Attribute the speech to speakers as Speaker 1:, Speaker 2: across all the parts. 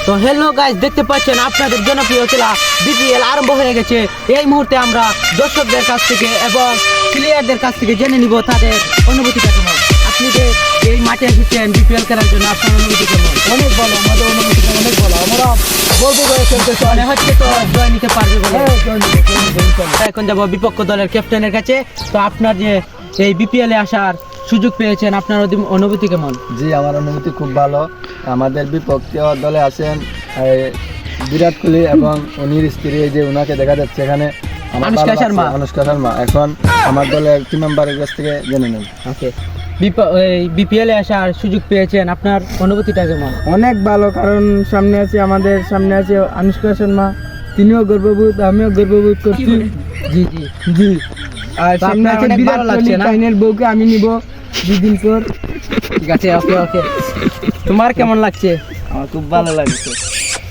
Speaker 1: তো hello guys, দেখতে পাচ্ছেন আপনাদের জনপ্রিয় খেলা বিপিএল আরম্ভ হয়ে গেছে। এই মুহূর্তে আমরা দর্শকদের কাছ থেকে এবং প্লেয়ারদের কাছ থেকে জেনে নিব তাদের অনুভূতিটা কেমন। আপনি যে এই মাঠে এসেছেন বিপিএল খেলার জন্য, আপনার অনুভূতি কেমন?
Speaker 2: অনেক ভালো, আমাদের অনুভূতিটা অনেক ভালো। আমরা গর্ব করে খেলতে চাই।
Speaker 1: মনে হচ্ছে তো জয় নিতে পারবে বলে।
Speaker 2: হ্যাঁ, জয় নিতে, জয় নিতে, ইনশাআল্লাহ।
Speaker 1: এখন যাব বিপক্ষ দলের ক্যাপ্টেনের কাছে। তো আপনার যে এই বিপিএলে আসার সুযোগ পেয়েছেন, আপনার অনুভূতি কেমন?
Speaker 2: জি, আমার অনুভূতি খুব ভালো। আমাদের বিপক্ষে দলে আছেন বিরাট কোহলি এবং উনির স্ত্রী, যে ওনাকে দেখা যাচ্ছে এখানে,
Speaker 1: অনুষ্কা শর্মা।
Speaker 2: অনুষ্কা শর্মা। এখন আমার দলের টিম মেম্বারের কাছ থেকে জেনে নেন।
Speaker 1: ওকে, বিপিএলে আসার সুযোগ পেয়েছেন, আপনার অনুভূতিটা কেমন?
Speaker 3: অনেক ভালো, কারণ আমাদের সামনে আছে অনুষ্কা শর্মা, তিনিও গর্ববোধ, আমিও গর্ববোধ করছি।
Speaker 1: জি জি
Speaker 3: জি, আর
Speaker 1: তো
Speaker 3: সামনে
Speaker 1: আপনার
Speaker 3: আছে
Speaker 1: অনেক
Speaker 3: বিরাট
Speaker 1: ভালো লাগছে
Speaker 3: কোহলি,
Speaker 1: না?
Speaker 3: ফাইনাল বউকে আমি নিব 2 দিন পর।
Speaker 1: ঠিক আছে, ওকে ওকে। তোমার কেমন লাগছে?
Speaker 2: আমার খুব ভালো লাগছে।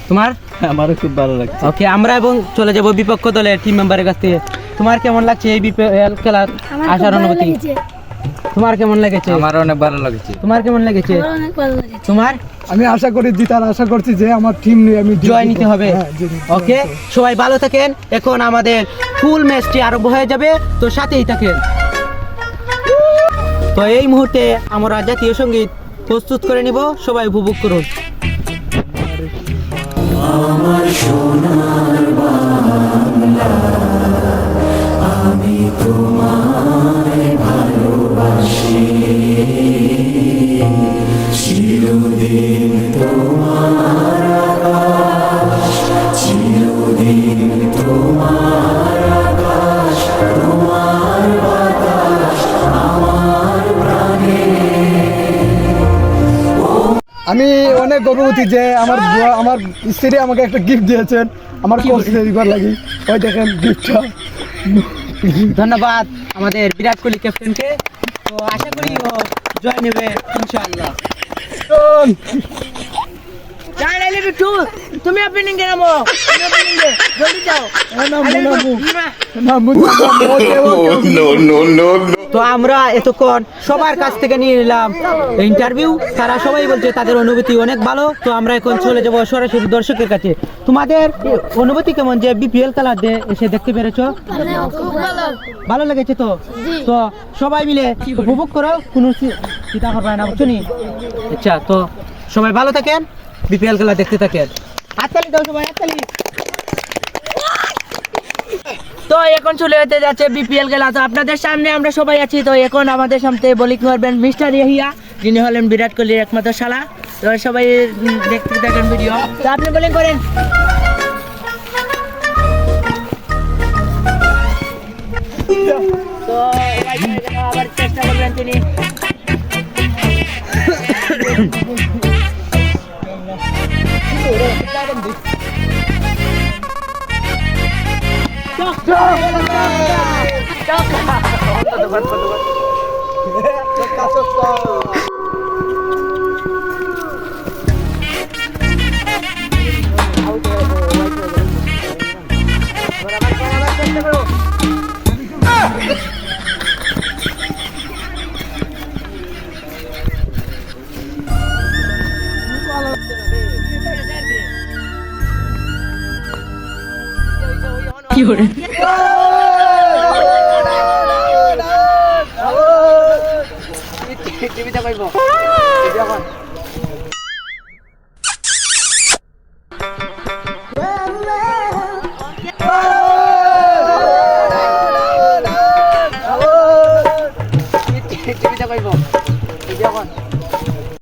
Speaker 1: তোমার?
Speaker 2: আমারও খুব ভালো লাগছে।
Speaker 1: ওকে, আমরা এবং চলে যাব বিপক্ষ দলের টিম মেম্বারের কাছ থেকে। তোমার কেমন লাগছে এই বিপিএল খেলার আসার অনুভূতি? তোমার কেমন লেগেছে?
Speaker 2: আমার অনেক ভালো লাগছে।
Speaker 1: তোমার কেমন লেগেছে? তোমার?
Speaker 3: আমি আশা করি জিতার আশা করছি, যে আমার টিম নিয়ে আমি
Speaker 1: জয় নিতে হবে। ওকে, সবাই ভালো থাকেন। এখন আমাদের ফুল ম্যাচটি আরম্ভ হয়ে যাবে, তো সাথেই থাকেন। তো এই মুহূর্তে আমরা জাতীয় সঙ্গীত প্রস্তুত করে নিব, সবাই উপভোগ করুন।
Speaker 4: আমার সোনার বাংলা, আমি তোমায় ভালোবাসি, চিরদিন তোমার আকাশ, চিরদিন তোমার আকাশ, তোমার বাতাস আমার প্রাণে।
Speaker 3: আমি অনেক গর্ববতী যে আমার স্ত্রী আমাকে একটা গিফট দিয়েছেন আমার কোচ তৈরিবার লাগি। ওই দেখেন গিফটটা।
Speaker 1: ধন্যবাদ আমাদের বিরাট কোহলি ক্যাপ্টেনকে। তো আশা করি ও জয় নেবে ইনশাআল্লাহ। তুমি ওপেনিং এ নামো, তুমি ওপেনিং এ জলদি যাও। তো আমরা এতক্ষণ সবার কাছ থেকে নিয়ে নিলাম ইন্টারভিউ। তারা সবাই বলছে তাদের অনুভূতি অনেক ভালো। তো আমরা এখন চলে যাব সরাসরি দর্শকের কাছে। তোমাদের অনুভূতি কেমন যে বিপিএল খেলা এসে দেখতে পেরেছো? ভালো লেগেছে তো? তো সবাই মিলে উপভোগ করো, কোনো চিন্তা করবে না, বুঝছো নি? আচ্ছা, তো সবাই ভালো থাকেন, বিপিএল খেলা দেখতে থাকেন। হাততালি দাও সবাই, হাততালি। তো এখন চলে যেতে যাচ্ছে বিপিএল খেলা। তো আপনাদের সামনে আমরা সবাই আছি। তো এখন আমাদের সামনে বোলিং করবেন মিস্টার ইয়াহিয়া, যিনি হলেন বিরাট কোহলির একমাত্র শালা। তো সবাই দেখতে থাকেন ভিডিও। তো আপনি বোলিং করেন। তো আবার চেষ্টা করবেন তিনি। কি করে? টিভিতে পাইবো এখন। টিভিতে পাইবো।